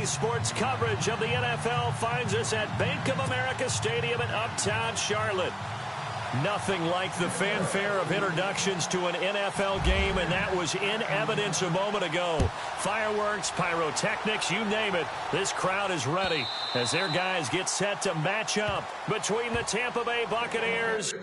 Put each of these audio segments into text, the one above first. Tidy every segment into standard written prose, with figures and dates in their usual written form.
Daily sports coverage of the NFL finds us at Bank of America Stadium in uptown Charlotte. Nothing like the fanfare of introductions to an NFL game, and that was in evidence a moment ago. Fireworks, pyrotechnics, you name it. This crowd is ready as their guys get set to match up between the Tampa Bay Buccaneers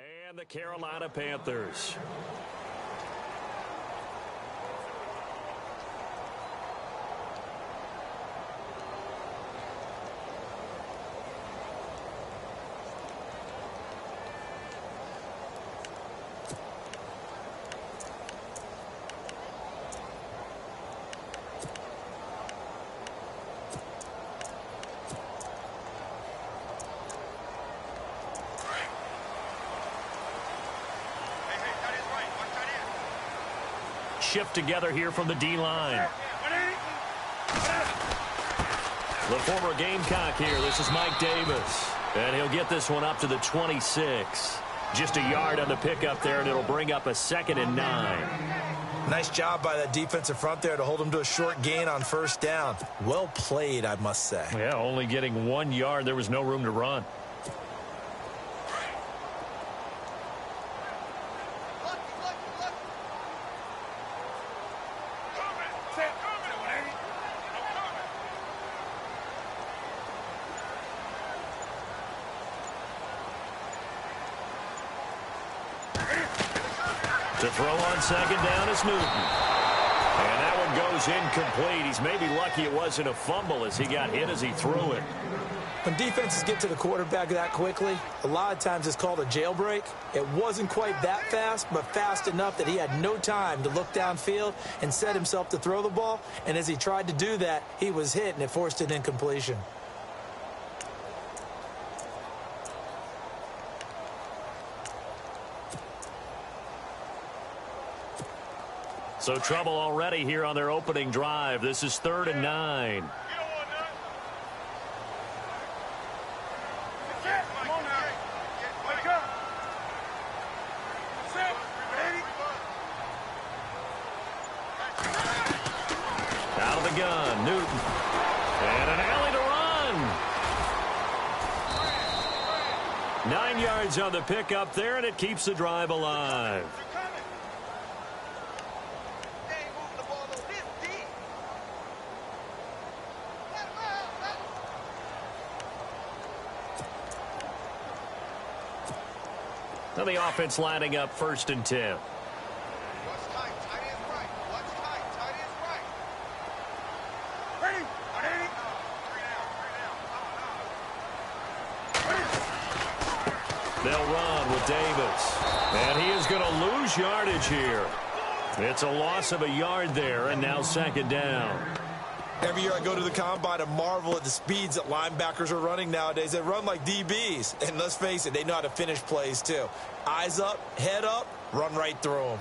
And the Carolina Panthers. Shift together here from the D-line. The former Gamecock here. This is Mike Davis. And he'll get this one up to the 26. Just a yard on the pickup there, and it'll bring up a 2nd and 9. Nice job by that defensive front there to hold him to a short gain on first down. Well played, I must say. Yeah, only getting 1 yard. There was no room to run. To throw on 2nd down is Newton. And that one goes incomplete. He's maybe lucky it wasn't a fumble as he got hit as he threw it. When defenses get to the quarterback that quickly, a lot of times it's called a jailbreak. It wasn't quite that fast, but fast enough that he had no time to look downfield and set himself to throw the ball. And as he tried to do that, he was hit, and it forced an incompletion. So trouble already here on their opening drive. This is 3rd and 9. Out of the gun, Newton. And an alley to run. 9 yards on the pickup there, and it keeps the drive alive. Now the offense lining up 1st and 10. What's tight? Tight is right. What's tight? Tight is right. Ready? Ready? 3 down. They'll run with Davis. And he is going to lose yardage here. It's a loss of a yard there, and now 2nd down. Every year I go to the combine and marvel at the speeds that linebackers are running nowadays. They run like DBs. And let's face it, they know how to finish plays too. Eyes up, head up, run right through them.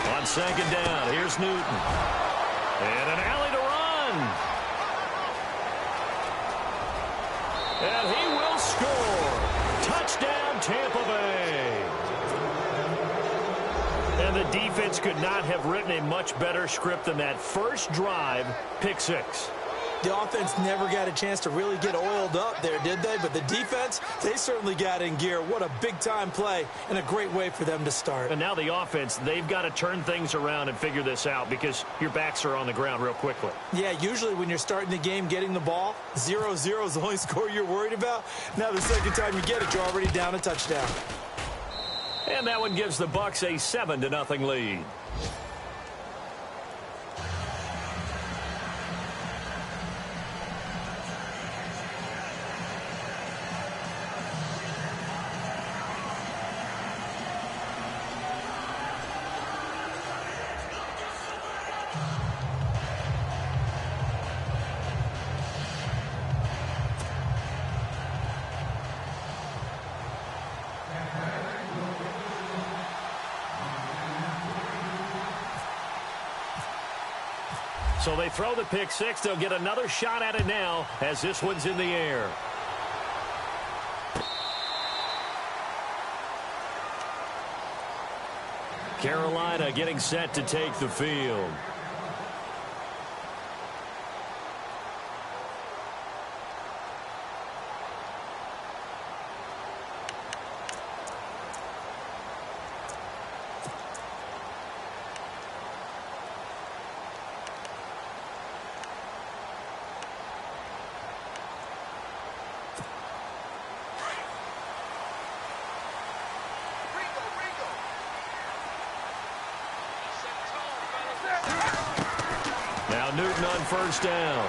On 2nd down, here's Newton. And an alley to run. And he will score. Touchdown, Tampa Bay. And the defense could not have written a much better script than that first drive, pick 6. The offense never got a chance to really get oiled up there, did they? But the defense, they certainly got in gear. What a big-time play and a great way for them to start. And now the offense, they've got to turn things around and figure this out because your backs are on the ground real quickly. Yeah, usually when you're starting the game getting the ball, 0-0 is the only score you're worried about. Now the second time you get it, you're already down a touchdown. And that one gives the Bucs a 7-0 lead. So they throw the pick 6. They'll get another shot at it now as this one's in the air. Carolina getting set to take the field. Newton on first down.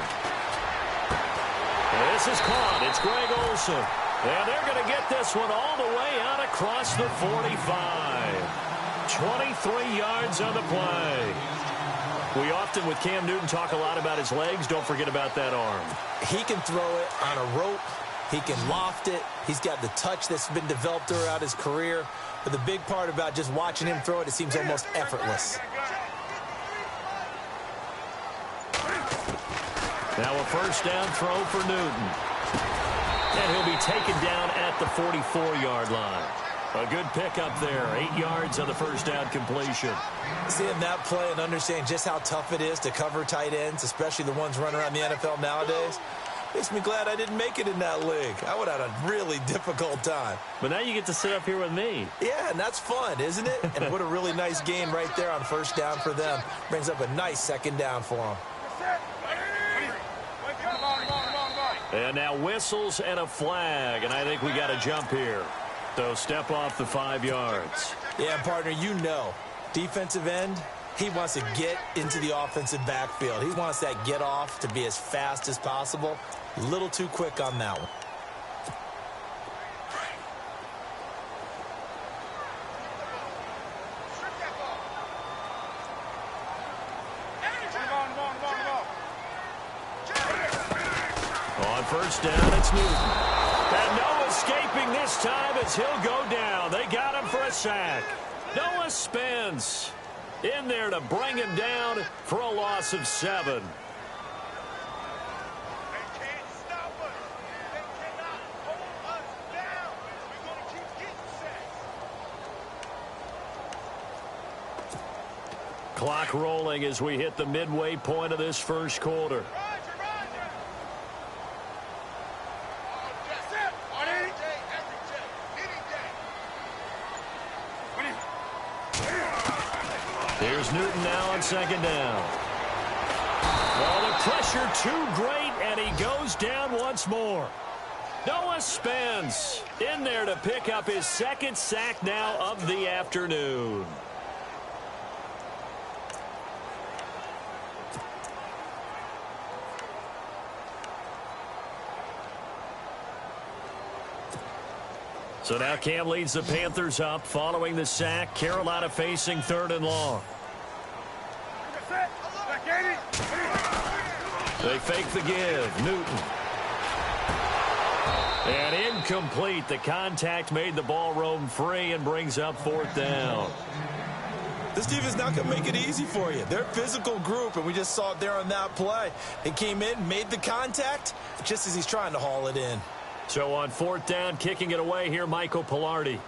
This is caught. It's Greg Olsen. And they're going to get this one all the way out across the 45. 23 yards on the play. We often, with Cam Newton, talk a lot about his legs. Don't forget about that arm. He can throw it on a rope. He can loft it. He's got the touch that's been developed throughout his career. But the big part about just watching him throw it, it seems almost effortless. Now a first down throw for Newton. And he'll be taken down at the 44-yard line. A good pickup there. 8 yards on the first down completion. Seeing that play and understanding just how tough it is to cover tight ends, especially the ones running around the NFL nowadays, makes me glad I didn't make it in that league. I would have had a really difficult time. But now you get to sit up here with me. Yeah, and that's fun, isn't it? And what a really nice gain right there on first down for them. Brings up a nice second down for them. And now whistles and a flag, and I think we got a jump here. So step off the 5 yards. Yeah, partner, you know, defensive end, he wants to get into the offensive backfield. He wants that get off to be as fast as possible. A little too quick on that one. On first down, it's Newton. And no escaping this time as he'll go down. They got him for a sack. Noah Spence in there to bring him down for a loss of 7. Clock rolling as we hit the midway point of this first quarter. Here's Newton now on second down. Oh, the pressure too great, and he goes down once more. Noah Spence in there to pick up his second sack now of the afternoon. So now Cam leads the Panthers up following the sack. Carolina facing 3rd and long. They fake the give. Newton. And incomplete. The contact made the ball roam free and brings up 4th down. This defense not going to make it easy for you. They're a physical group, and we just saw it there on that play. He came in, made the contact, just as he's trying to haul it in. So on 4th down, kicking it away here, Michael Pilardi.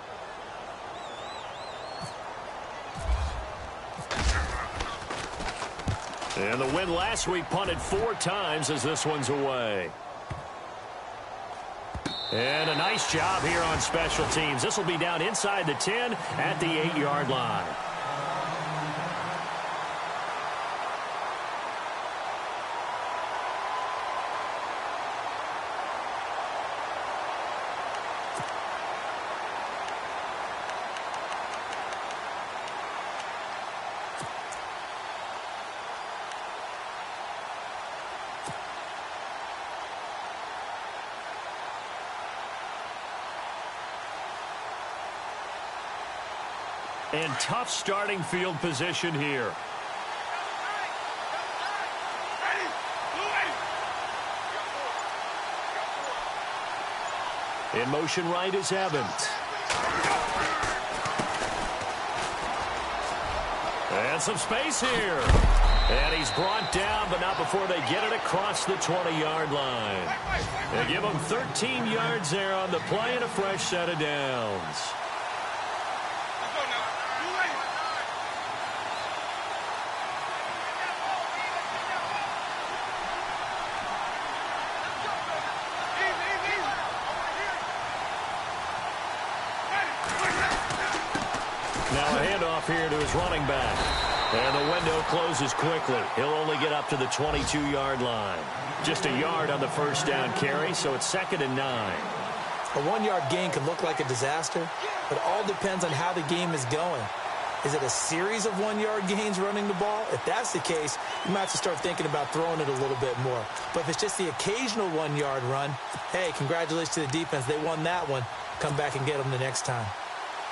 And the win last week punted 4 times as this one's away. And a nice job here on special teams. This will be down inside the 10 at the 8-yard line. And tough starting field position here. In motion right is Evans. And some space here. And he's brought down, but not before they get it across the 20-yard line. They give him 13 yards there on the play and a fresh set of downs. Now a handoff here to his running back. And the window closes quickly. He'll only get up to the 22-yard line. Just a yard on the first down carry, so it's 2nd and 9. A 1-yard gain can look like a disaster, but it all depends on how the game is going. Is it a series of 1-yard gains running the ball? If that's the case, you might have to start thinking about throwing it a little bit more. But if it's just the occasional 1-yard run, hey, congratulations to the defense. They won that one. Come back and get them the next time.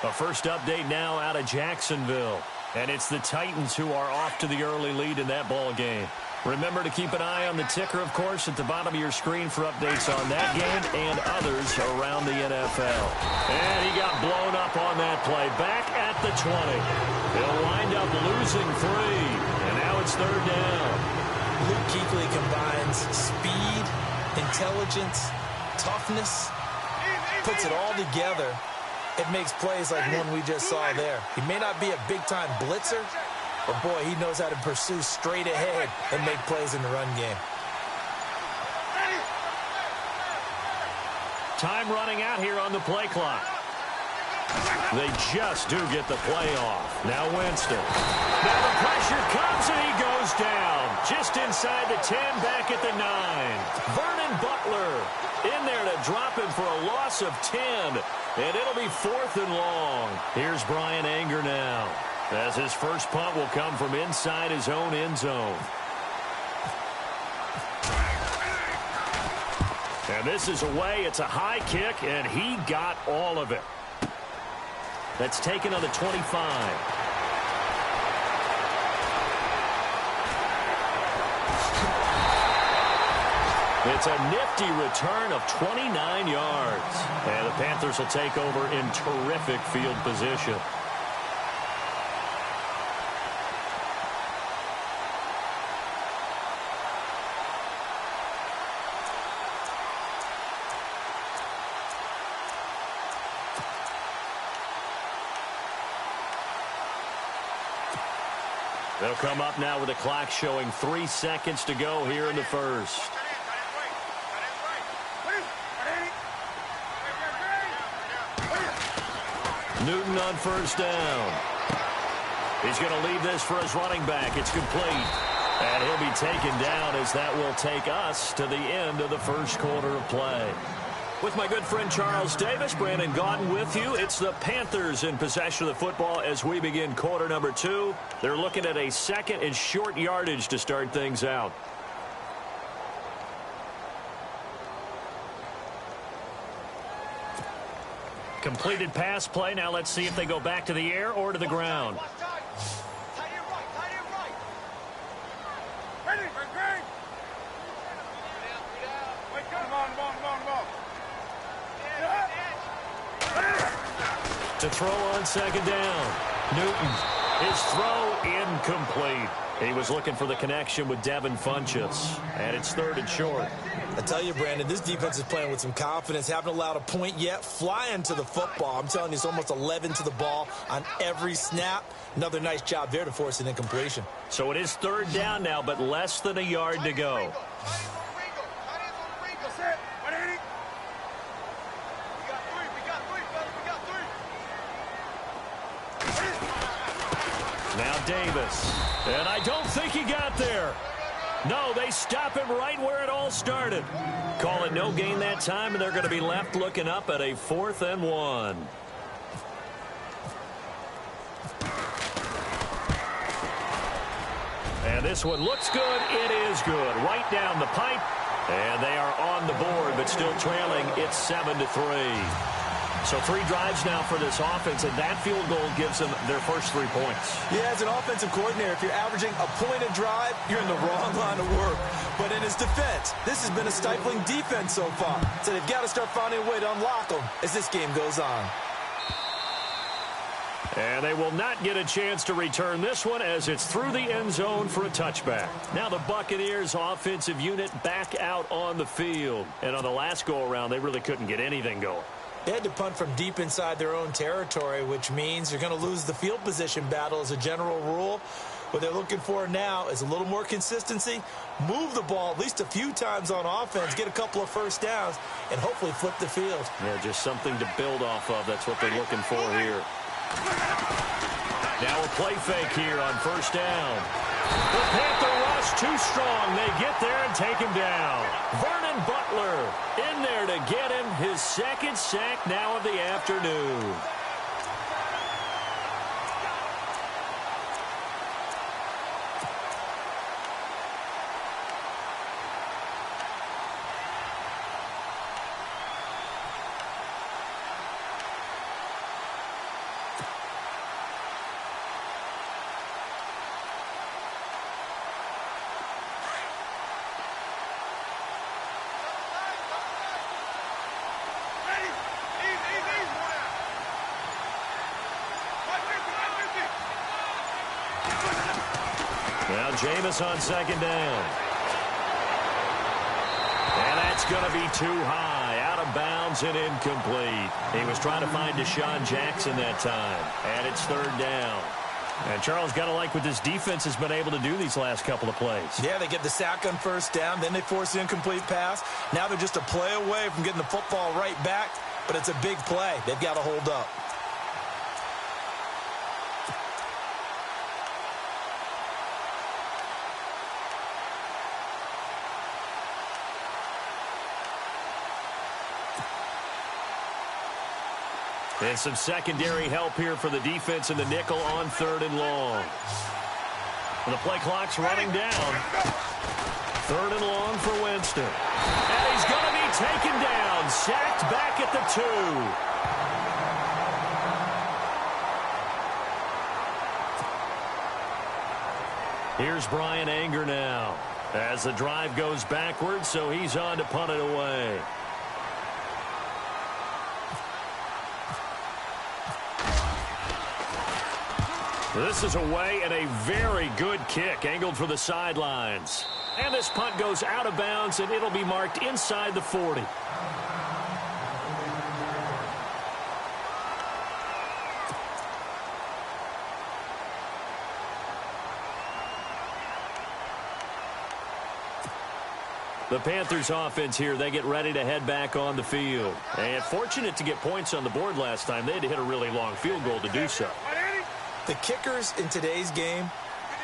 A first update now out of Jacksonville. And it's the Titans who are off to the early lead in that ball game. Remember to keep an eye on the ticker, of course, at the bottom of your screen for updates on that game and others around the NFL. And he got blown up on that play. Back at the 20. He'll wind up losing 3. And now it's third down. Luke Kuechly combines speed, intelligence, toughness, puts it all together. It makes plays like one we just saw there. He may not be a big-time blitzer, but, boy, he knows how to pursue straight ahead and make plays in the run game. Time running out here on the play clock. They just do get the play off. Now Winston. Now the pressure comes and he goes down. Just inside the 10, back at the 9. Vernon Butler in there to drop him for a loss of 10. And it'll be 4th and long. Here's Brian Anger now, as his first punt will come from inside his own end zone. And this is away. It's a high kick, and he got all of it. That's taken on the 25. It's a nifty return of 29 yards. And the Panthers will take over in terrific field position. They'll come up now with the clock showing 3 seconds to go here in the first. Newton on first down. He's going to leave this for his running back. It's complete. And he'll be taken down as that will take us to the end of the first quarter of play. With my good friend Charles Davis, Brandon Gaudin with you. It's the Panthers in possession of the football as we begin quarter number 2. They're looking at a second and short yardage to start things out. Completed pass play. Now let's see if they go back to the air or to the ground. To throw on second down. Newton. His throw incomplete. He was looking for the connection with Devin Funchess. And it's third and short. I tell you, Brandon, this defense is playing with some confidence. Haven't allowed a point yet. Flying to the football. I'm telling you, it's almost 11 to the ball on every snap. Another nice job there to force an incompletion. So it is third down now, but less than a yard to go. Now Davis. And I don't think he got there. No, they stop him right where it all started. Call it no gain that time, and they're going to be left looking up at a 4th and 1. And this one looks good. It is good. Right down the pipe. And they are on the board, but still trailing. It's 7-3. So 3 drives now for this offense, and that field goal gives them their first 3 points. Yeah, as an offensive coordinator, if you're averaging a point a drive, you're in the wrong line of work. But in his defense, this has been a stifling defense so far. So they've got to start finding a way to unlock them as this game goes on. And they will not get a chance to return this one as it's through the end zone for a touchback. Now the Buccaneers offensive unit back out on the field. And on the last go-around, they really couldn't get anything going. They had to punt from deep inside their own territory, which means you're going to lose the field position battle as a general rule. What they're looking for now is a little more consistency, move the ball at least a few times on offense, get a couple of first downs, and hopefully flip the field. Yeah, just something to build off of. That's what they're looking for here. Now a play fake here on first down. The Panther rush too strong. They get there and take him down. Vernon Butler in there to get him his second sack now of the afternoon. Now Jameis on second down. And that's going to be too high. Out of bounds and incomplete. He was trying to find Deshaun Jackson that time. And it's third down. And Charles, got to like what this defense has been able to do these last couple of plays. Yeah, they get the sack on first down, then they force the incomplete pass. Now they're just a play away from getting the football right back, but it's a big play. They've got to hold up. And some secondary help here for the defense in the nickel on third and long. And the play clock's running down. Third and long for Winston. And he's going to be taken down. Sacked back at the 2. Here's Brian Anger now. As the drive goes backwards, so he's on to punt it away. This is away and a very good kick angled for the sidelines. And this punt goes out of bounds, and it'll be marked inside the 40. The Panthers offense here, they get ready to head back on the field. And fortunate to get points on the board last time. They had to hit a really long field goal to do so. The kickers in today's game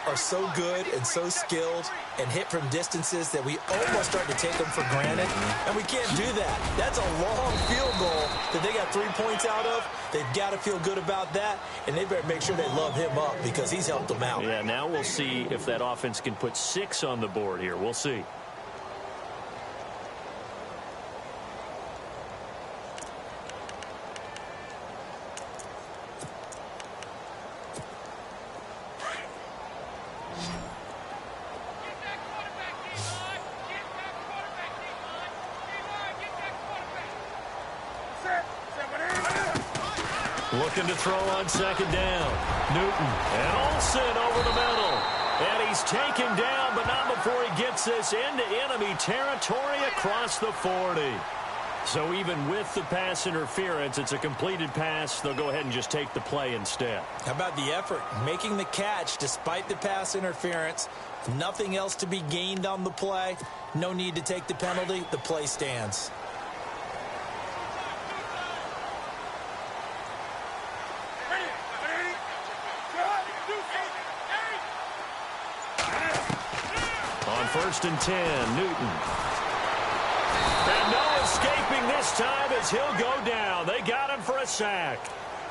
are so good and so skilled and hit from distances that we almost start to take them for granted, and we can't do that. That's a long field goal that they got 3 points out of. They've got to feel good about that, and they better make sure they love him up because he's helped them out. Yeah, now we'll see if that offense can put 6 on the board here. We'll see. Looking to throw on second down. Newton and Olsen over the middle. And he's taken down, but not before he gets this into enemy territory across the 40. So even with the pass interference, it's a completed pass. They'll go ahead and just take the play instead. How about the effort? Making the catch despite the pass interference. Nothing else to be gained on the play. No need to take the penalty. The play stands. First and 10, Newton. And no escaping this time as he'll go down. They got him for a sack.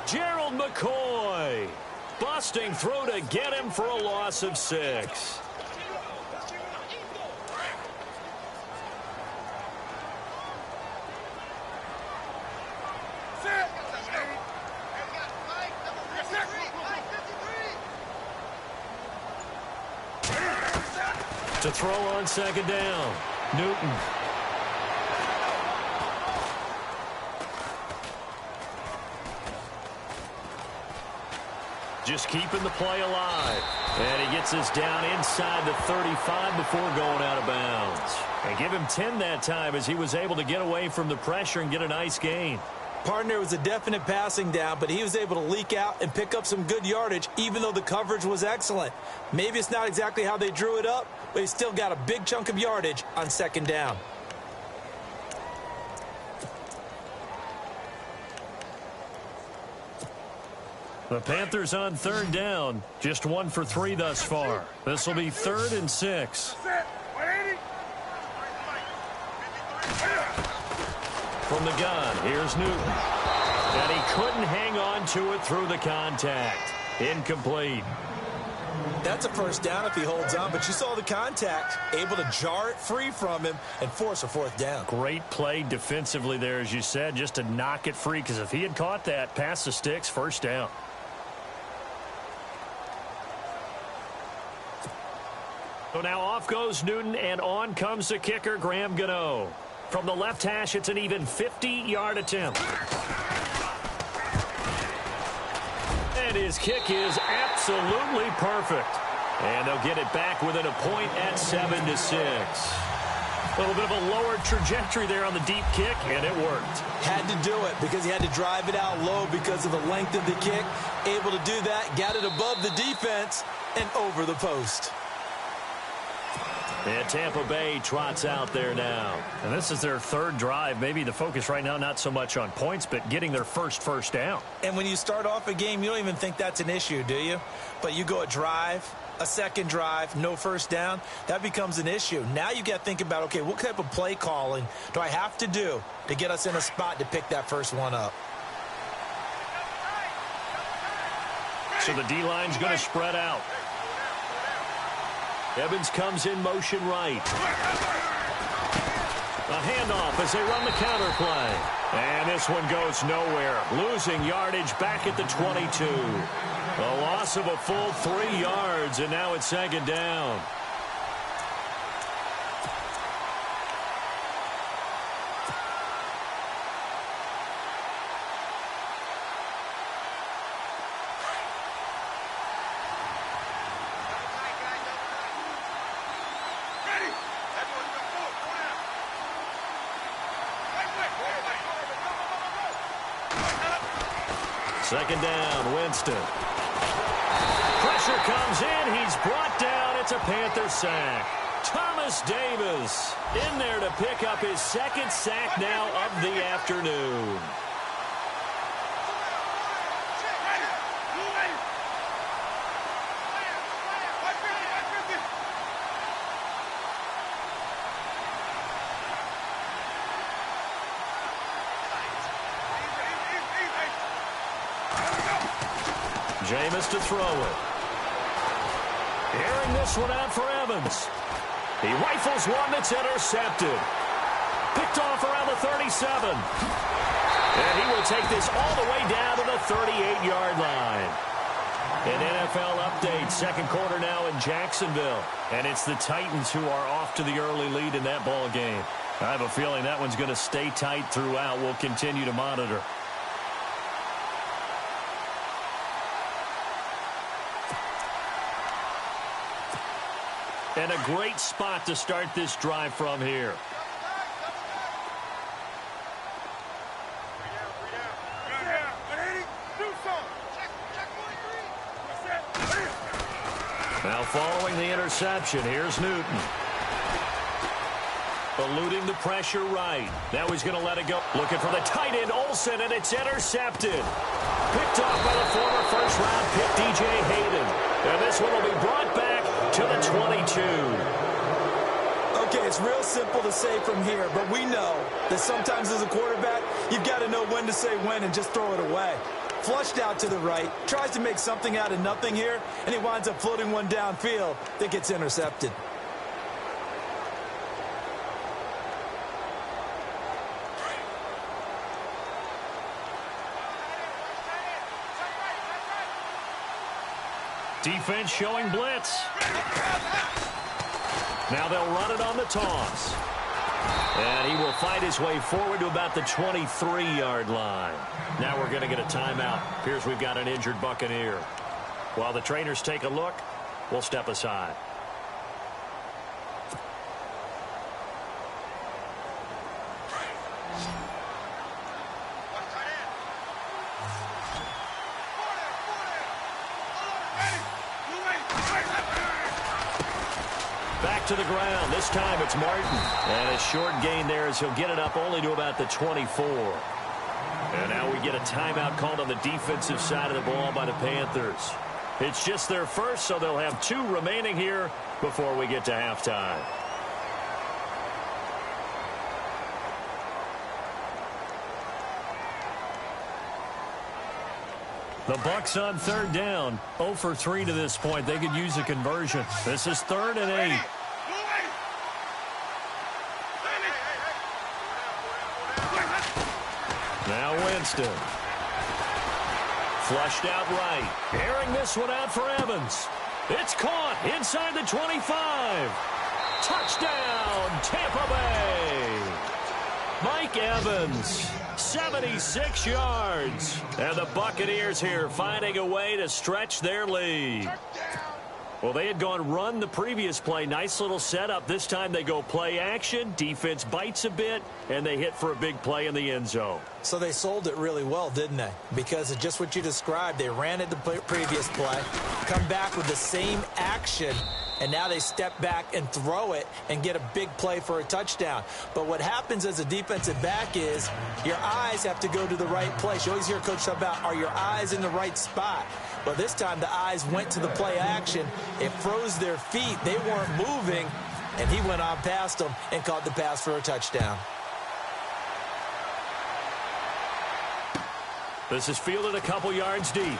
Gerald McCoy busting through to get him for a loss of 6. To throw on second down, Newton. Just keeping the play alive. And he gets this down inside the 35 before going out of bounds. And give him 10 that time as he was able to get away from the pressure and get a nice gain. Partner was a definite passing down, but he was able to leak out and pick up some good yardage, even though the coverage was excellent. Maybe it's not exactly how they drew it up, but he still got a big chunk of yardage on second down. The Panthers on third down, just 1 for 3 thus far. This will be 3rd and 6. From the gun, here's Newton. And he couldn't hang on to it through the contact. Incomplete. That's a first down if he holds on, but you saw the contact, able to jar it free from him and force a 4th down. Great play defensively there, as you said, just to knock it free, because if he had caught that, past the sticks, first down. So now off goes Newton, and on comes the kicker, Graham Gano. From the left hash, it's an even 50-yard attempt. And his kick is absolutely perfect. And they'll get it back within a point at 7-6. A little bit of a lower trajectory there on the deep kick, and it worked. Had to do it because he had to drive it out low because of the length of the kick. Able to do that, got it above the defense and over the post. And Tampa Bay trots out there now. And this is their third drive. Maybe the focus right now not so much on points, but getting their first down. And when you start off a game, you don't even think that's an issue, do you? But you go a drive, a second drive, no first down, that becomes an issue. Now you got to think about, okay, what type of play calling do I have to do to get us in a spot to pick that first one up? So the D-line's going to spread out. Evans comes in motion right. A handoff as they run the counter play. And this one goes nowhere. Losing yardage back at the 22. A loss of a full 3 yards, and now it's second down. Second down, Winston. Pressure comes in. He's brought down. It's a Panther sack. Thomas Davis in there to pick up his second sack now of the afternoon. Jameis to throw it. Airing this one out for Evans. He rifles one that's intercepted. Picked off around the 37. And he will take this all the way down to the 38-yard line. An NFL update. Second quarter now in Jacksonville. And it's the Titans who are off to the early lead in that ball game. I have a feeling that one's going to stay tight throughout. We'll continue to monitor. And a great spot to start this drive from here. Now following the interception, here's Newton. Eluding the pressure right. Now he's going to let it go. Looking for the tight end, Olsen, and it's intercepted. Picked off by the former first-round pick, DJ Hayden. And this one will be brought back to the 22. Okay, it's real simple to say from here, but we know that sometimes as a quarterback, you've got to know when to say when and just throw it away. Flushed out to the right, tries to make something out of nothing here, and he winds up floating one downfield that gets intercepted. Defense showing blitz. Now they'll run it on the toss. And he will fight his way forward to about the 23-yard line. Now we're going to get a timeout. Appears we've got an injured Buccaneer. While the trainers take a look, we'll step aside. Back to the ground. This time it's Martin. And a short gain there as he'll get it up only to about the 24. And now we get a timeout called on the defensive side of the ball by the Panthers. It's just their first, so they'll have 2 remaining here before we get to halftime. The Bucs on third down. 0 for 3 to this point. They could use a conversion. This is 3rd and 8. Now Winston. Flushed out right. Airing this one out for Evans. It's caught inside the 25. Touchdown, Tampa Bay. Mike Evans, 76 yards. And the Buccaneers here finding a way to stretch their lead. Well, they had gone run the previous play. Nice little setup. This time they go play action. Defense bites a bit, and they hit for a big play in the end zone. So they sold it really well, didn't they? Because of just what you described. They ran it the previous play, come back with the same action, and now they step back and throw it and get a big play for a touchdown. But what happens as a defensive back is your eyes have to go to the right place. You always hear Coach talk about, are your eyes in the right spot? Well, this time the eyes went to the play action. It froze their feet. They weren't moving, and he went on past them and caught the pass for a touchdown. This is fielded a couple yards deep.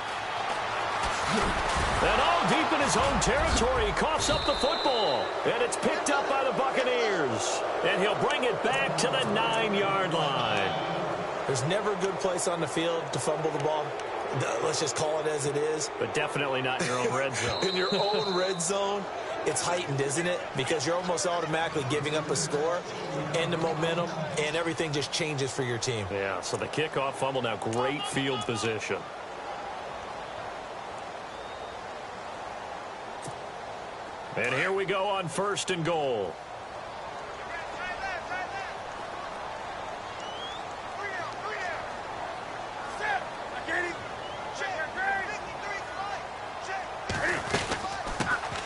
And all deep in his own territory. He coughs up the football. And it's picked up by the Buccaneers. And he'll bring it back to the 9-yard line. There's never a good place on the field to fumble the ball. Let's just call it as it is. But definitely not in your own red zone. In your own red zone, it's heightened, isn't it? Because you're almost automatically giving up a score and the momentum, and everything just changes for your team. Yeah, so the kickoff fumble, now great field position. And here we go on 1st and goal.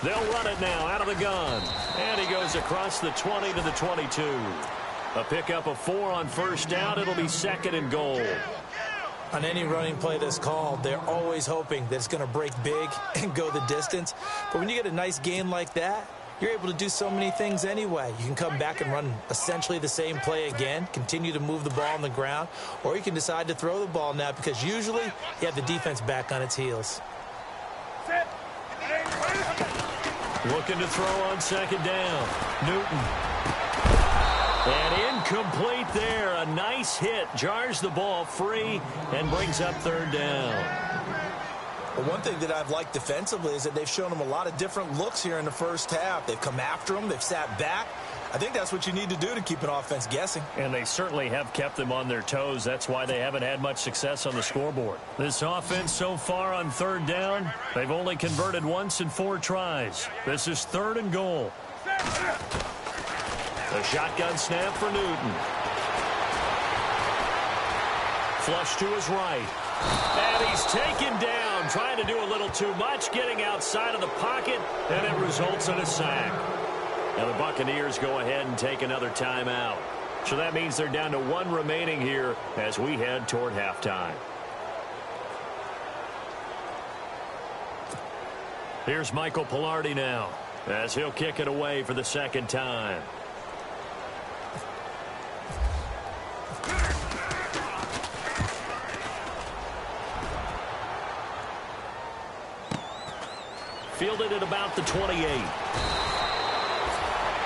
They'll run it now out of the gun. And he goes across the 20 to the 22. A pickup of 4 on 1st down. It'll be 2nd and goal. On any running play that's called, they're always hoping that it's going to break big and go the distance. But when you get a nice gain like that, you're able to do so many things anyway. You can come back and run essentially the same play again, continue to move the ball on the ground, or you can decide to throw the ball now because usually you have the defense back on its heels. Looking to throw on 2nd down. Newton. And incomplete there. A nice hit. Jars the ball free and brings up 3rd down. Well, one thing that I've liked defensively is that they've shown them a lot of different looks here in the first half. They've come after them. They've sat back. I think that's what you need to do to keep an offense guessing. And they certainly have kept them on their toes. That's why they haven't had much success on the scoreboard. This offense so far on 3rd down, they've only converted once in 4 tries. This is 3rd and goal. The shotgun snap for Newton. Flush to his right. And he's taken down, trying to do a little too much, getting outside of the pocket, and it results in a sack. Now the Buccaneers go ahead and take another timeout. So that means they're down to 1 remaining here as we head toward halftime. Here's Michael Pilardi now as he'll kick it away for the 2nd time. Fielded at about the 28.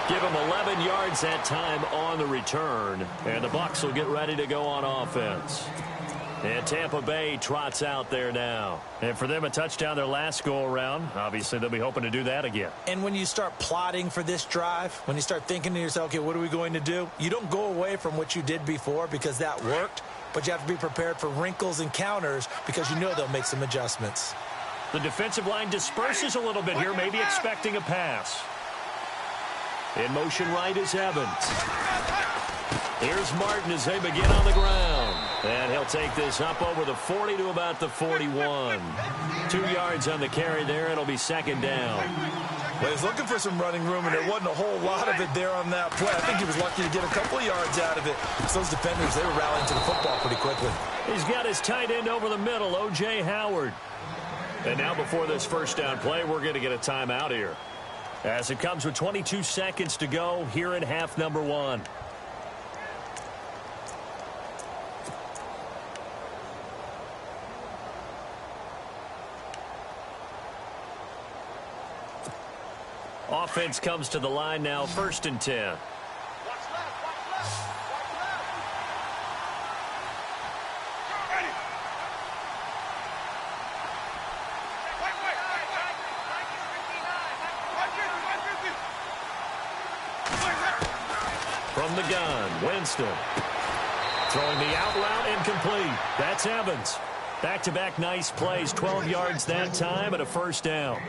Give him 11 yards that time on the return. And the Bucs will get ready to go on offense. And Tampa Bay trots out there now. And for them, a touchdown their last go-around. Obviously, they'll be hoping to do that again. And when you start plotting for this drive, when you start thinking to yourself, okay, what are we going to do? You don't go away from what you did before because that worked. But you have to be prepared for wrinkles and counters because you know they'll make some adjustments. The defensive line disperses a little bit here, maybe expecting a pass. In motion right is Evans. Here's Martin as they begin on the ground. And he'll take this up over the 40 to about the 41. 2 yards on the carry there. It'll be 2nd down. Well, he's looking for some running room, and there wasn't a whole lot of it there on that play. I think he was lucky to get a couple of yards out of it. So those defenders, they were rallying to the football pretty quickly. He's got his tight end over the middle, O.J. Howard. And now before this 1st down play, we're going to get a timeout here. As it comes with 22 seconds to go here in half number 1. Offense comes to the line now, 1st and 10. From the gun, Winston. Throwing the out route incomplete. That's Evans. Back-to-back nice plays, 12 yards that time and a 1st down.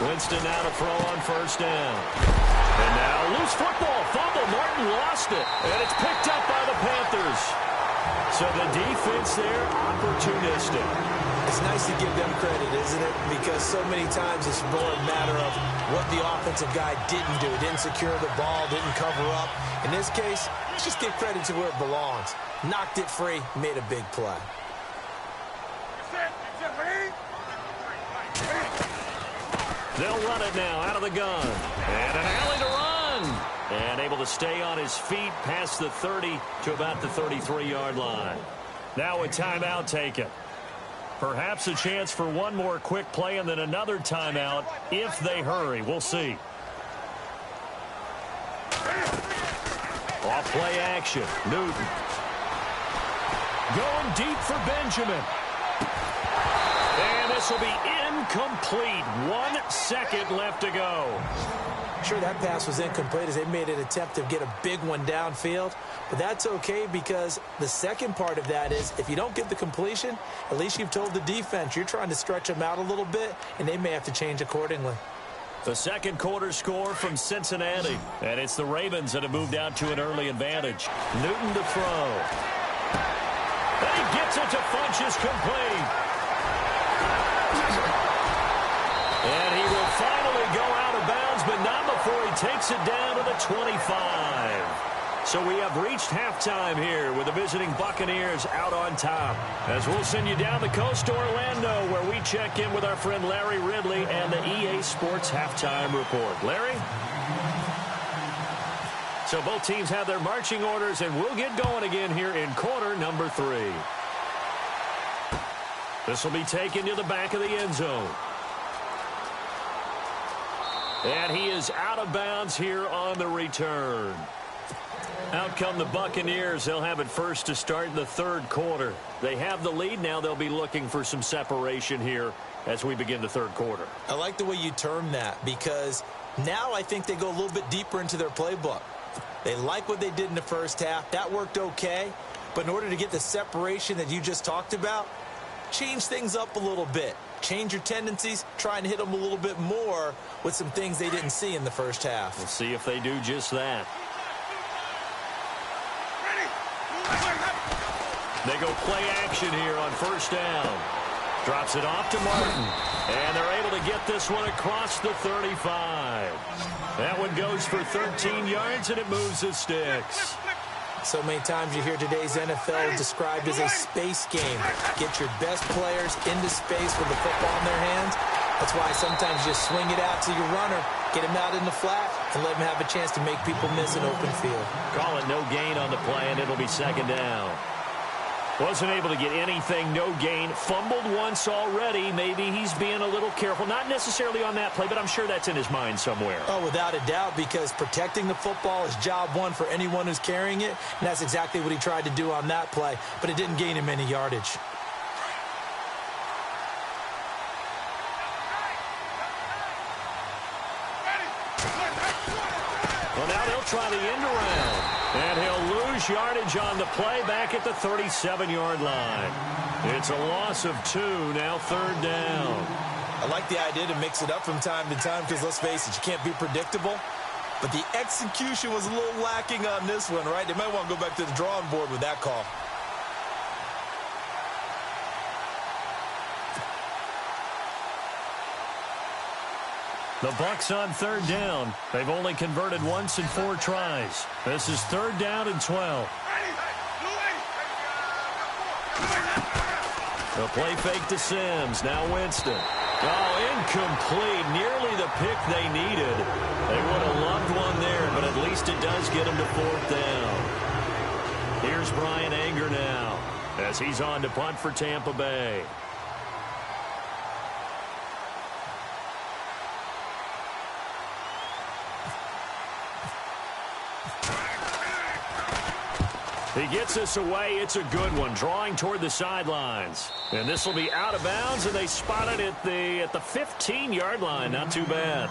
Winston now to throw on first down. And now loose football. Fumble. Martin lost it. And it's picked up by the Panthers. So the defense there, opportunistic. It's nice to give them credit, isn't it? Because so many times it's more a matter of what the offensive guy didn't do. Didn't secure the ball, didn't cover up. In this case, let's just give credit to where it belongs. Knocked it free, made a big play. They'll run it now out of the gun. And an alley to run. And able to stay on his feet past the 30 to about the 33-yard line. Now a timeout taken. Perhaps a chance for one more quick play and then another timeout if they hurry. We'll see. Off play action. Newton. Going deep for Benjamin. And this will be incomplete. 1 second left to go. Sure, that pass was incomplete as they made an attempt to get a big one downfield. But that's okay because the second part of that is if you don't get the completion, at least you've told the defense you're trying to stretch them out a little bit, and they may have to change accordingly. The second quarter score from Cincinnati. And it's the Ravens that have moved out to an early advantage. Newton to throw. And he gets it to Funchess complete. And he will finally go out of bounds, but not before he takes it down to the 25. So we have reached halftime here with the visiting Buccaneers out on top. As we'll send you down the coast to Orlando, where we check in with our friend Larry Ridley and the EA Sports Halftime Report. Larry? So both teams have their marching orders, and we'll get going again here in quarter number 3. This will be taken to the back of the end zone. And he is out of bounds here on the return. Out come the Buccaneers. They'll have it first to start the third quarter. They have the lead. Now they'll be looking for some separation here as we begin the third quarter. I like the way you term that because now I think they go a little bit deeper into their playbook. They like what they did in the first half. That worked okay. But in order to get the separation that you just talked about, change things up a little bit. Change your tendencies, try and hit them a little bit more with some things they didn't see in the first half. We'll see if they do just that. They go play action here on first down. Drops it off to Martin. And they're able to get this one across the 35. That one goes for 13 yards, and it moves the sticks. So many times you hear today's NFL described as a space game. Get your best players into space with the football in their hands. That's why sometimes you just swing it out to your runner, get him out in the flat, and let him have a chance to make people miss an open field. Call it no gain on the play, and it'll be second down. Wasn't able to get anything, no gain. Fumbled once already. Maybe he's being a little careful. Not necessarily on that play, but I'm sure that's in his mind somewhere. Oh, without a doubt, because protecting the football is job one for anyone who's carrying it, and that's exactly what he tried to do on that play, but it didn't gain him any yardage. Well, now they'll try the end around. And he'll lose yardage on the play back at the 37-yard line. It's a loss of 2, now third down. I like the idea to mix it up from time to time because, let's face it, you can't be predictable. But the execution was a little lacking on this one, right? They might want to go back to the drawing board with that call. The Bucs on third down. They've only converted once in 4 tries. This is third down and 12. The play fake to Sims. Now Winston. Oh, incomplete. Nearly the pick they needed. They would have loved one there, but at least it does get them to fourth down. Here's Brian Anger now as he's on to punt for Tampa Bay. He gets this away. It's a good one, drawing toward the sidelines. And this will be out of bounds, and they spot it at the 15-yard line. Not too bad.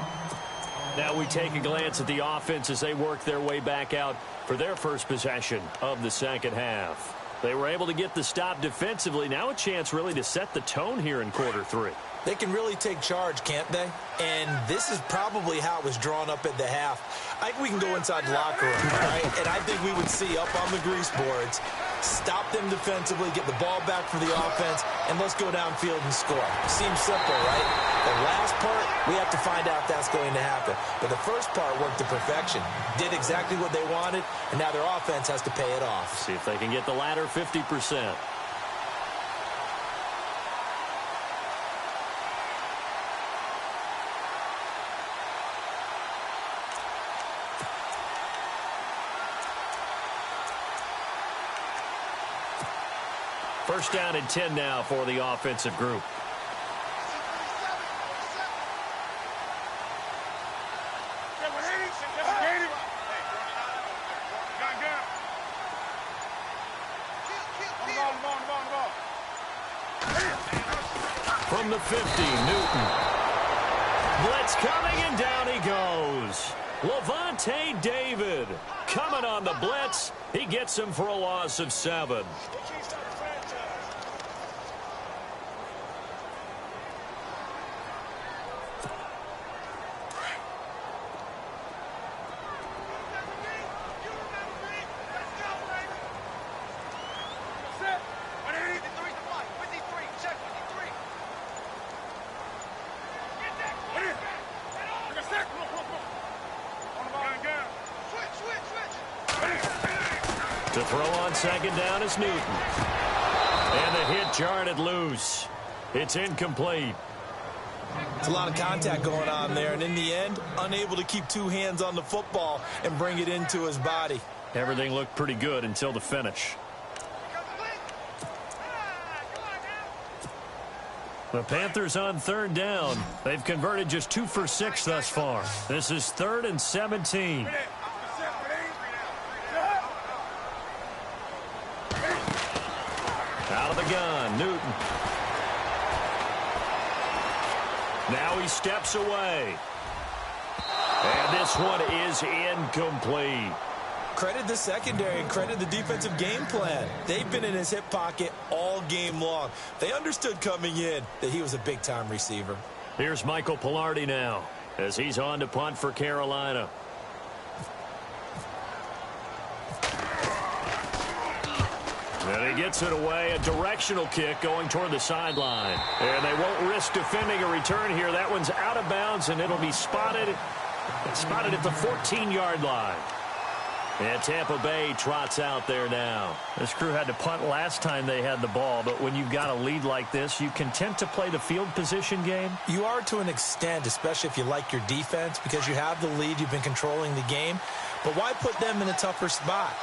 Now we take a glance at the offense as they work their way back out for their first possession of the second half. They were able to get the stop defensively. Now a chance really to set the tone here in quarter 3. They can really take charge, can't they? And this is probably how it was drawn up at the half. I think we can go inside the locker room, all right? And I think we would see up on the grease boards, stop them defensively, get the ball back for the offense, and let's go downfield and score. Seems simple, right? The last part, we have to find out if that's going to happen. But the first part worked to perfection. Did exactly what they wanted, and now their offense has to pay it off. See if they can get the latter 50%. First down and 10 now for the offensive group. From the 50, Newton. Blitz coming, and down he goes. Levante David coming on the blitz. He gets him for a loss of 7. To throw on second down is Newton. And the hit jarred it loose. It's incomplete. It's a lot of contact going on there, and in the end, unable to keep two hands on the football and bring it into his body. Everything looked pretty good until the finish. The Panthers on third down. They've converted just 2 for 6 thus far. This is 3rd and 17. Out of the gun, Newton. Now he steps away. And this one is incomplete. Credit the secondary and credit the defensive game plan. They've been in his hip pocket all game long. They understood coming in that he was a big-time receiver. Here's Michael Pilardi now as he's on to punt for Carolina. And he gets it away, a directional kick going toward the sideline. And they won't risk defending a return here. That one's out of bounds, and it'll be spotted at the 14-yard line. And Tampa Bay trots out there now. This crew had to punt last time they had the ball, but when you've got a lead like this, you can tend to play the field position game. You are to an extent, especially if you like your defense, because you have the lead, you've been controlling the game. But why put them in a tougher spot?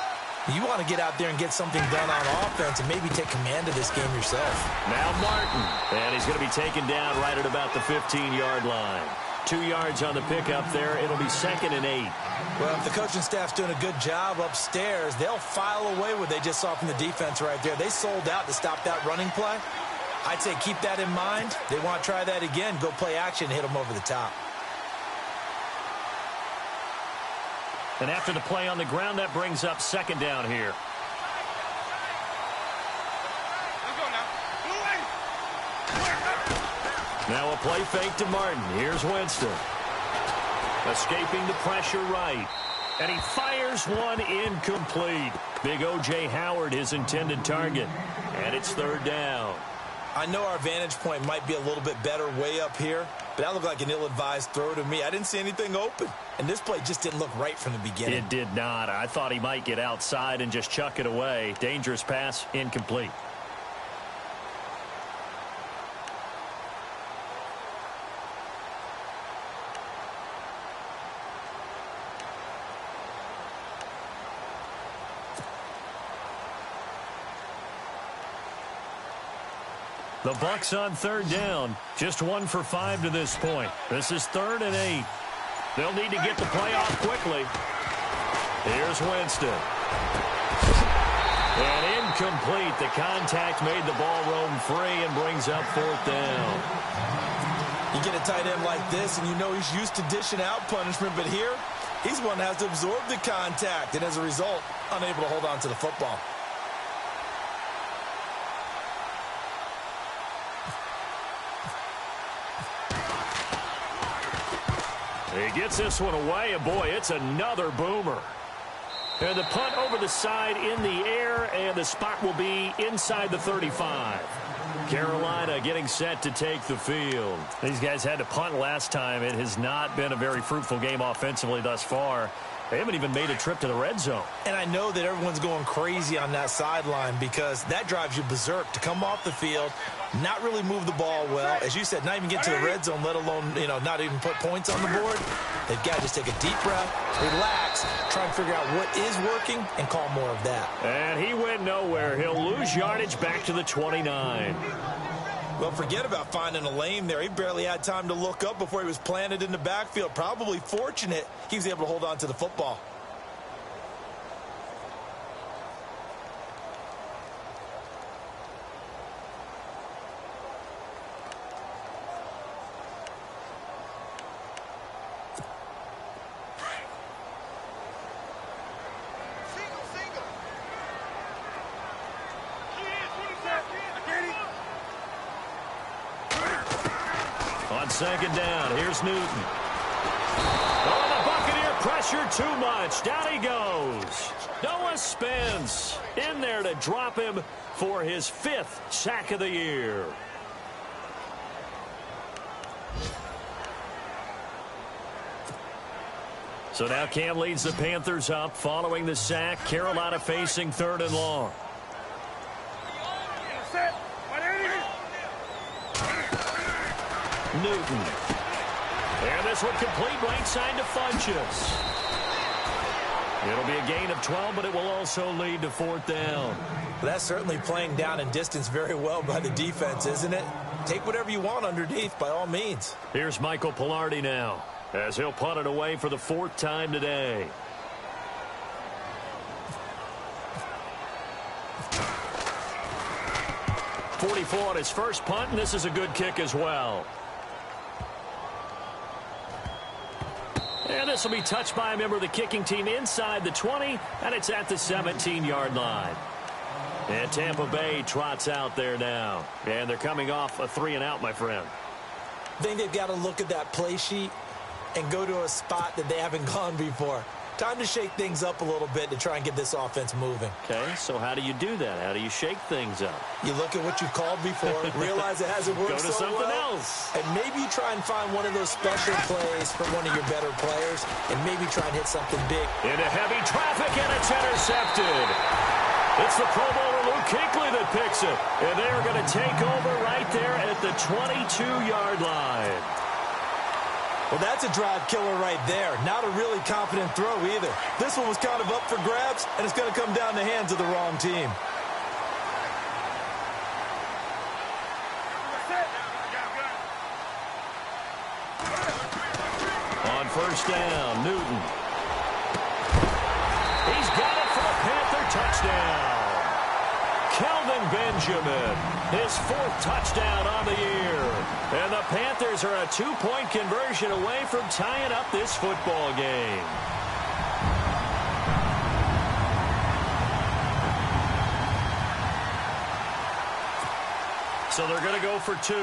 You want to get out there and get something done on offense and maybe take command of this game yourself. Now Martin, and he's going to be taken down right at about the 15-yard line. 2 yards on the pickup there. It'll be 2nd and 8. Well, if the coaching staff's doing a good job upstairs, they'll file away what they just saw from the defense right there. They sold out to stop that running play. I'd say keep that in mind. They want to try that again. Go play action and hit them over the top. And after the play on the ground, that brings up 2nd down here. Now a play fake to Martin. Here's Winston. Escaping the pressure right. And he fires one incomplete. Big O.J. Howard, his intended target. And it's 3rd down. I know our vantage point might be a little bit better way up here, but that looked like an ill-advised throw to me. I didn't see anything open, and this play just didn't look right from the beginning. It did not. I thought he might get outside and just chuck it away. Dangerous pass, incomplete. The Bucs on 3rd down. Just 1 for 5 to this point. This is 3rd and 8. They'll need to get the play off quickly. Here's Winston. And incomplete. The contact made the ball roam free and brings up 4th down. You get a tight end like this, and you know he's used to dishing out punishment, but here, he's one that has to absorb the contact, and as a result, unable to hold on to the football. He gets this one away, and boy, it's another boomer. And the punt over the side in the air, and the spot will be inside the 35. Carolina getting set to take the field. These guys had to punt last time. It has not been a very fruitful game offensively thus far. They haven't even made a trip to the red zone. And I know that everyone's going crazy on that sideline because that drives you berserk to come off the field, not really move the ball well. As you said, not even get to the red zone, let alone, not even put points on the board. They've got to just take a deep breath, relax, try and figure out what is working, and call more of that. And he went nowhere. He'll lose yardage back to the 29. Well, forget about finding a lane there. He barely had time to look up before he was planted in the backfield. Probably fortunate he was able to hold on to the football. On second down, here's Newton. Oh, the Buccaneer pressure too much. Down he goes. Noah Spence in there to drop him for his 5th sack of the year. So now Cam leads the Panthers up following the sack. Carolina facing 3rd and long. Newton. And this one complete right side to Funchess. It'll be a gain of 12, but it will also lead to 4th down. Well, that's certainly playing down and distance very well by the defense, isn't it? Take whatever you want underneath by all means. Here's Michael Pilardi now as he'll punt it away for the 4th time today. .44 on his first punt, and this is a good kick as well. And this will be touched by a member of the kicking team inside the 20, and it's at the 17-yard line. And Tampa Bay trots out there now. And they're coming off a 3-and-out, my friend. I think they've got to look at that play sheet and go to a spot that they haven't gone before. Time to shake things up a little bit to try and get this offense moving. Okay, so how do you do that? How do you shake things up? You look at what you've called before, realize it hasn't worked so well. Go to something else. And maybe you try and find one of those special plays for one of your better players, and maybe try and hit something big. Into heavy traffic, and it's intercepted. It's the Pro Bowler Luke Kuechly that picks it. And they are going to take over right there at the 22-yard line. Well, that's a drive killer right there. Not a really confident throw either. This one was kind of up for grabs, and it's going to come down the hands of the wrong team. On first down, Newton. He's got it for a Panther touchdown. Kelvin Benjamin, his 4th touchdown on the year. And the Panthers are a 2-point conversion away from tying up this football game. So they're going to go for 2.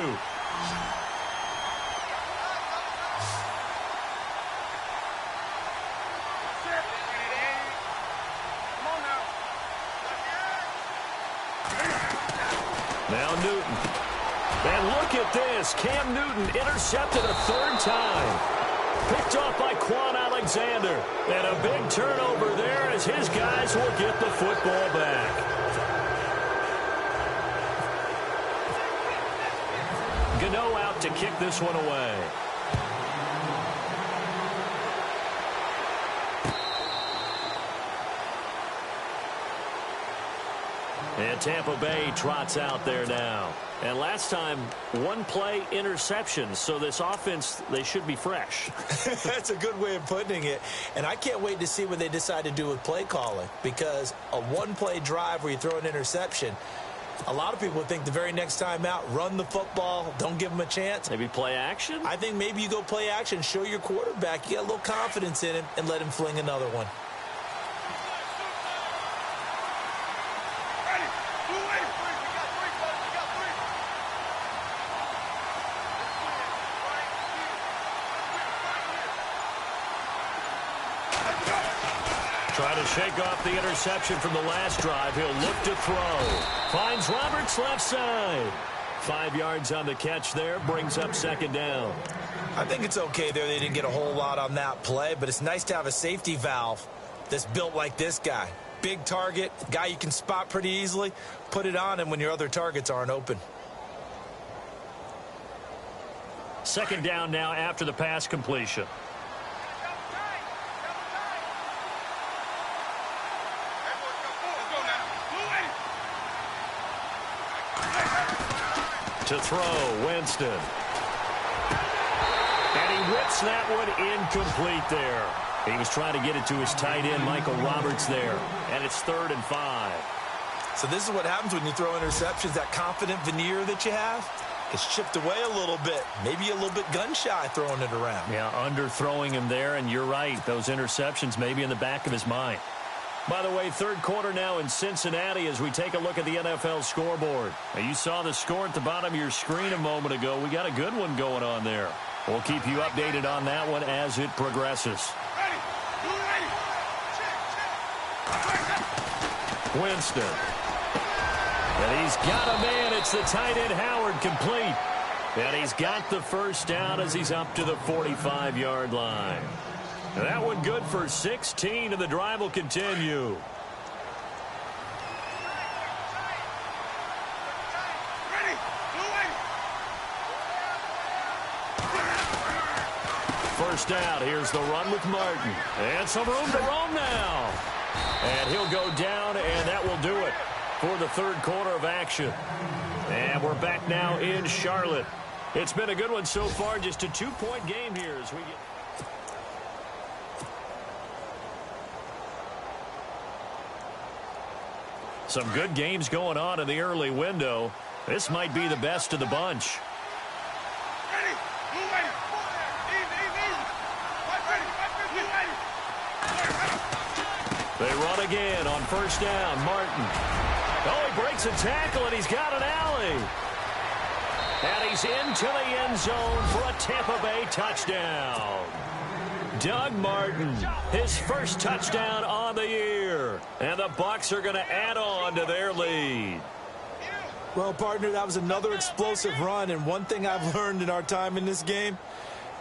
Now Newton. And look at this. Cam Newton intercepted a 3rd time. Picked off by Quan Alexander. And a big turnover there as his guys will get the football back. Gano out to kick this one away. And Tampa Bay trots out there now. And last time, 1-play interception. So this offense, they should be fresh. That's a good way of putting it. And I can't wait to see what they decide to do with play calling. Because a 1-play drive where you throw an interception, a lot of people think the very next time out, run the football, don't give them a chance. Maybe play action? I think maybe you go play action, show your quarterback, you got a little confidence in him, and let him fling another one. Trying to shake off the interception from the last drive. He'll look to throw. Finds Roberts left side. 5 yards on the catch there. Brings up second down. I think it's okay there. They didn't get a whole lot on that play, but it's nice to have a safety valve that's built like this guy. Big target, guy you can spot pretty easily. Put it on him when your other targets aren't open. Second down now after the pass completion. To throw, Winston. And he whips that one incomplete there. He was trying to get it to his tight end, Michael Roberts, there. And it's 3rd and 5. So this is what happens when you throw interceptions. That confident veneer that you have gets chipped away a little bit. Maybe a little bit gun-shy throwing it around. Yeah, underthrowing him there, and you're right. Those interceptions may be in the back of his mind. By the way, third quarter now in Cincinnati as we take a look at the NFL scoreboard. Now, you saw the score at the bottom of your screen a moment ago. We got a good one going on there. We'll keep you updated on that one as it progresses. Winston. And he's got a man. It's the tight end, Howard, complete. And he's got the first down as he's up to the 45-yard line. And that one good for 16, and the drive will continue. First down. Here's the run with Martin. And some room to roam now. And he'll go down, and that will do it for the third quarter of action. And we're back now in Charlotte. It's been a good one so far. Just a 2-point game here as we get... Some good games going on in the early window. This might be the best of the bunch. They run again on first down. Martin. Oh, he breaks a tackle, and he's got an alley. And he's into the end zone for a Tampa Bay touchdown. Doug Martin, his first touchdown on the year. And the Bucs are going to add on to their lead. Well, partner, that was another explosive run. And one thing I've learned in our time in this game,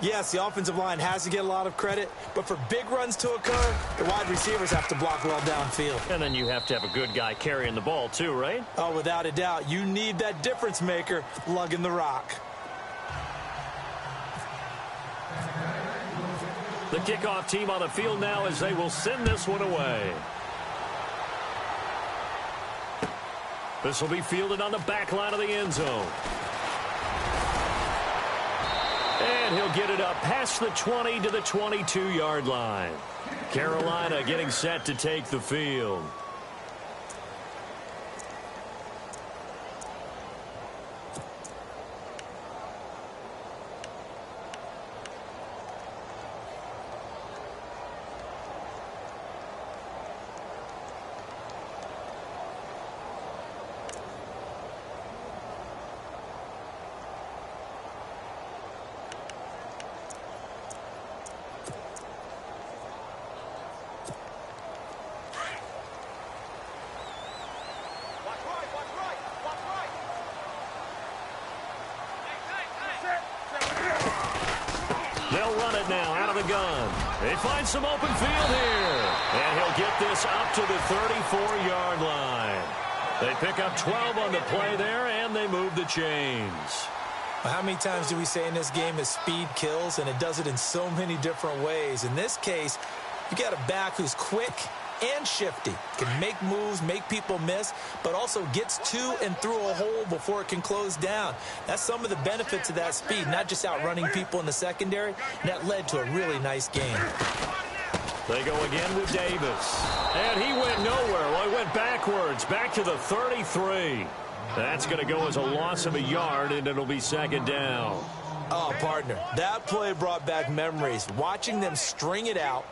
yes, the offensive line has to get a lot of credit, but for big runs to occur, the wide receivers have to block well downfield. And then you have to have a good guy carrying the ball too, right? Oh, without a doubt. You need that difference maker lugging the rock. The kickoff team on the field now as they will send this one away. This will be fielded on the back line of the end zone. And he'll get it up past the 20 to the 22-yard line. Carolina getting set to take the field. They'll run it now out of the gun. They find some open field here. And he'll get this up to the 34-yard line. They pick up 12 on the play there, and they move the chains. Well, how many times do we say in this game that speed kills, and it does it in so many different ways? In this case, you got a back who's quick and shifty, can make moves, make people miss, but also gets to and through a hole before it can close down. That's some of the benefits of that speed, not just outrunning people in the secondary, and that led to a really nice game. They go again with Davis. And he went nowhere. Well, he went backwards, back to the 33. That's going to go as a loss of a yard, and it'll be second down. Oh, partner, that play brought back memories. Watching them string it out,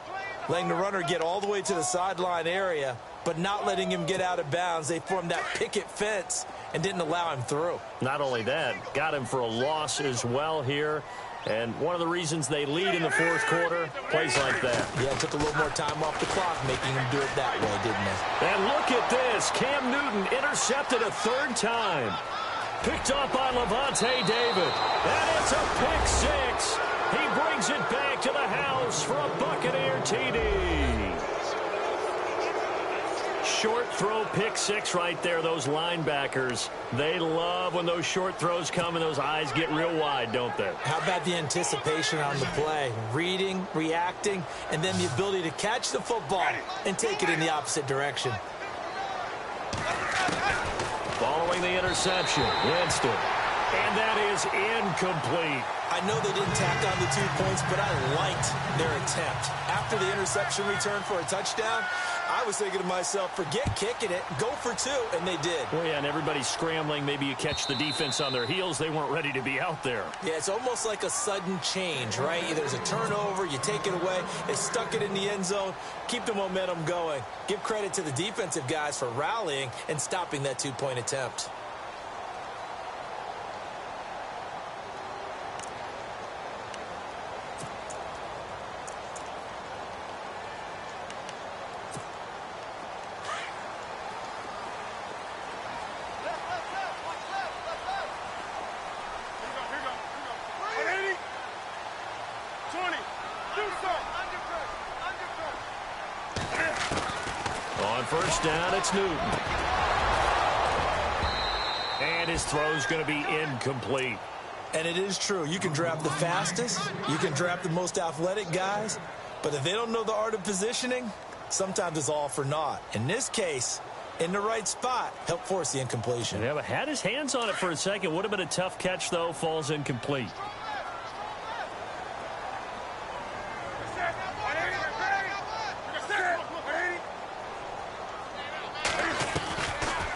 letting the runner get all the way to the sideline area, but not letting him get out of bounds. They formed that picket fence and didn't allow him through. Not only that, got him for a loss as well here. And one of the reasons they lead in the fourth quarter, plays like that. Yeah, it took a little more time off the clock, making them do it that way, didn't it? And look at this. Cam Newton intercepted a third time. Picked up by Levante David. And it's a pick six. He brings it back to the house for a Buccaneer TD. Short throw pick six right there. Those linebackers, they love when those short throws come and those eyes get real wide, don't they? How about the anticipation on the play? Reading, reacting, and then the ability to catch the football and take it in the opposite direction. Following the interception, Winston. And that is incomplete. I know they didn't tack on the 2 points, but I liked their attempt. After the interception return for a touchdown, I was thinking to myself, forget kicking it, go for 2, and they did. Well, yeah, and everybody's scrambling. Maybe you catch the defense on their heels. They weren't ready to be out there. Yeah, it's almost like a sudden change, right? There's a turnover, you take it away, they stuck it in the end zone, keep the momentum going. Give credit to the defensive guys for rallying and stopping that 2-point attempt. On first down, it's Newton. And his throw's going to be incomplete. And it is true. You can draft the fastest. You can draft the most athletic guys. But if they don't know the art of positioning, sometimes it's all for naught. In this case, in the right spot, help force the incompletion. Yeah, but had his hands on it for a second. Would have been a tough catch, though. Falls incomplete.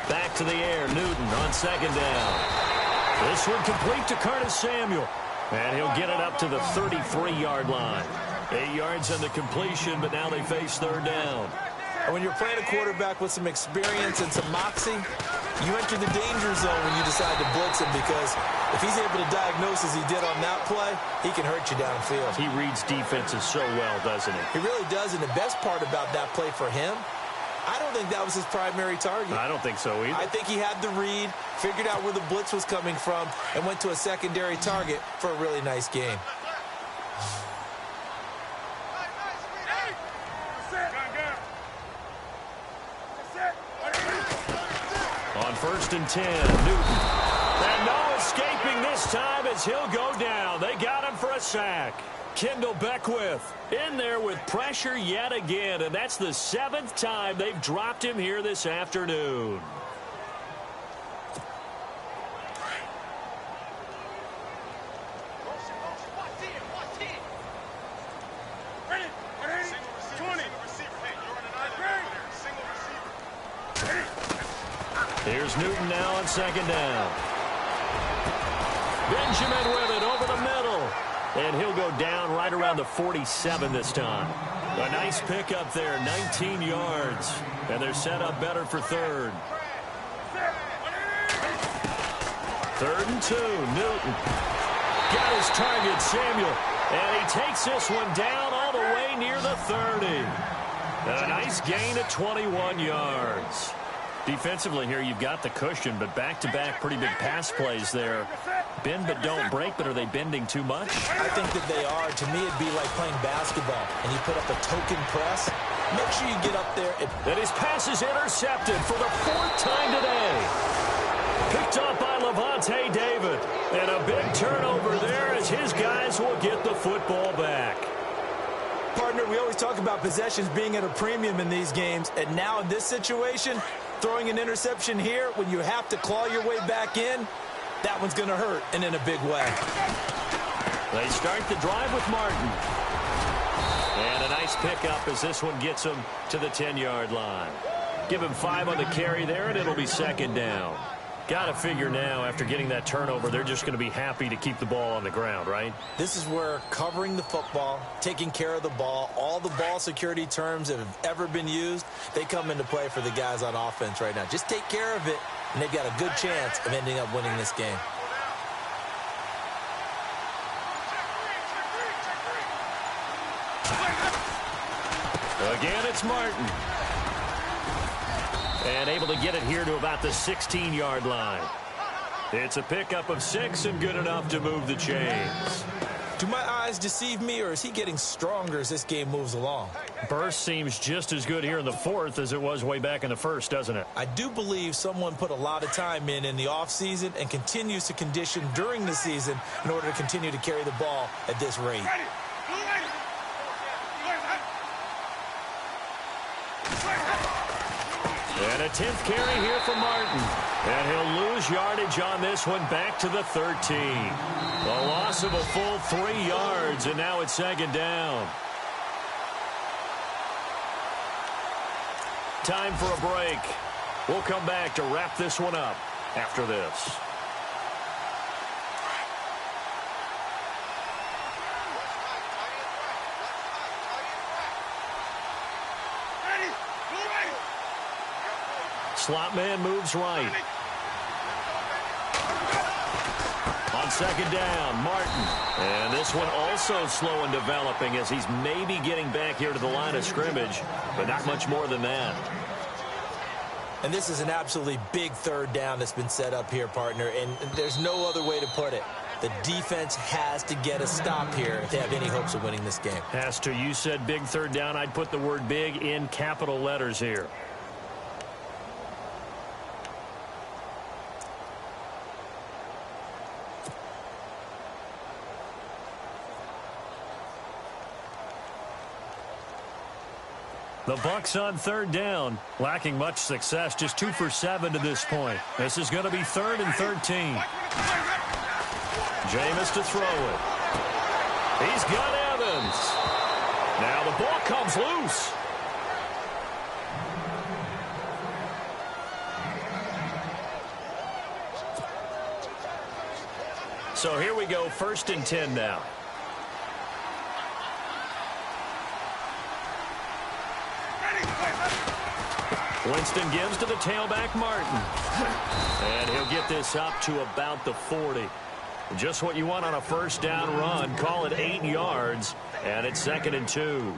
Back to the air, Newton on second down. This one complete to Curtis Samuel. And he'll get it up to the 33-yard line. 8 yards on the completion, but now they face third down. And when you're playing a quarterback with some experience and some moxie, you enter the danger zone when you decide to blitz him, because if he's able to diagnose as he did on that play, he can hurt you downfield. He reads defenses so well, doesn't he? He really does, and the best part about that play for him, I don't think that was his primary target. I don't think so either. I think he had the read, figured out where the blitz was coming from, and went to a secondary target for a really nice game. On first and 10, Newton. And no escaping this time as he'll go down. They got him for a sack. Kendall Beckwith in there with pressure yet again, and that's the 7th time they've dropped him here this afternoon. Here's Newton now on second down. Benjamin with it over the middle. And he'll go down right around the 47 this time. A nice pickup there, 19 yards. And they're set up better for third. 3rd and 2, Newton. Got his target, Samuel. And he takes this one down all the way near the 30. And a nice gain of 21 yards. Defensively here, you've got the cushion, but back-to-back pretty big pass plays there. Bend but don't break, but are they bending too much? I think that they are. To me, it'd be like playing basketball, and you put up a token press. Make sure you get up there. And his pass is intercepted for the 4th time today. Picked up by Levante David. And a big turnover there as his guys will get the football back. Partner, we always talk about possessions being at a premium in these games, and now in this situation, throwing an interception here when you have to claw your way back in, that one's going to hurt, and in a big way. They start the drive with Martin. And a nice pickup as this one gets him to the 10-yard line. Give him 5 on the carry there, and it'll be second down. Got to figure now, after getting that turnover, they're just going to be happy to keep the ball on the ground, right? This is where covering the football, taking care of the ball, all the ball security terms that have ever been used, they come into play for the guys on offense right now. Just take care of it, and they've got a good chance of ending up winning this game. Again, it's Martin. And able to get it here to about the 16-yard line. It's a pickup of 6 and good enough to move the chains. Do my eyes deceive me, or is he getting stronger as this game moves along? Burst seems just as good here in the fourth as it was way back in the first, doesn't it? I do believe someone put a lot of time in the offseason and continues to condition during the season in order to continue to carry the ball at this rate. And a 10th carry here for Martin. And he'll lose yardage on this one back to the 13. A loss of a full 3 yards, and now it's second down. Time for a break. We'll come back to wrap this one up after this. Slot man moves right. On second down, Martin. And this one also slow in developing as he's maybe getting back here to the line of scrimmage, but not much more than that. And this is an absolutely big third down that's been set up here, partner, and there's no other way to put it. The defense has to get a stop here if they have any hopes of winning this game. Has to. You said big third down. I'd put the word big in capital letters here. The Bucs on third down, lacking much success, just 2 for 7 to this point. This is going to be 3rd and 13. Jameis to throw it. He's got Evans. Now the ball comes loose. So here we go, 1st and 10 now. Winston gives to the tailback, Martin. And he'll get this up to about the 40. Just what you want on a first down run. Call it 8 yards, and it's 2nd and 2.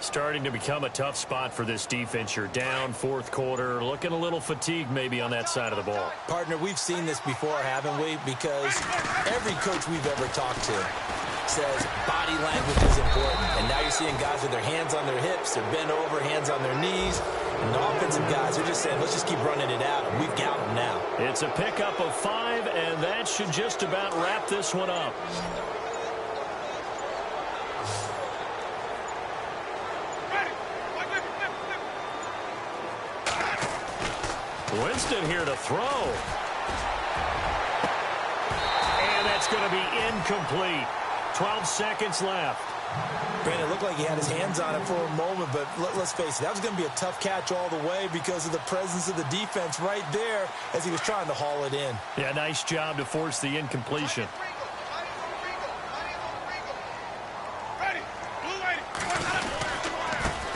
Starting to become a tough spot for this defense. You're down, 4th quarter, looking a little fatigued maybe on that side of the ball. Partner, we've seen this before, haven't we? Because every coach we've ever talked to says body language is important. And now you're seeing guys with their hands on their hips, they're bent over, hands on their knees. And the offensive guys are just saying, let's just keep running it out. And we've got them now. It's a pickup of 5, and that should just about wrap this one up. Winston here to throw. And that's going to be incomplete. 12 seconds left. Brandon, it looked like he had his hands on it for a moment, but let's face it, that was going to be a tough catch all the way because of the presence of the defense right there as he was trying to haul it in. Yeah, nice job to force the incompletion.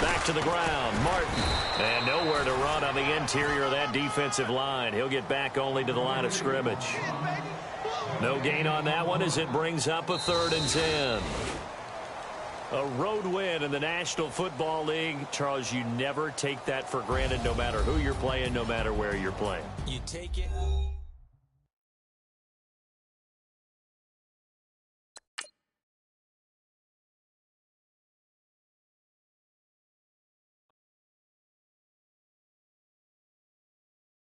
Back to the ground, Martin. And nowhere to run on the interior of that defensive line. He'll get back only to the line of scrimmage. No gain on that one as it brings up a 3rd and 10. A road win in the National Football League. Charles, you never take that for granted no matter who you're playing, no matter where you're playing. You take it.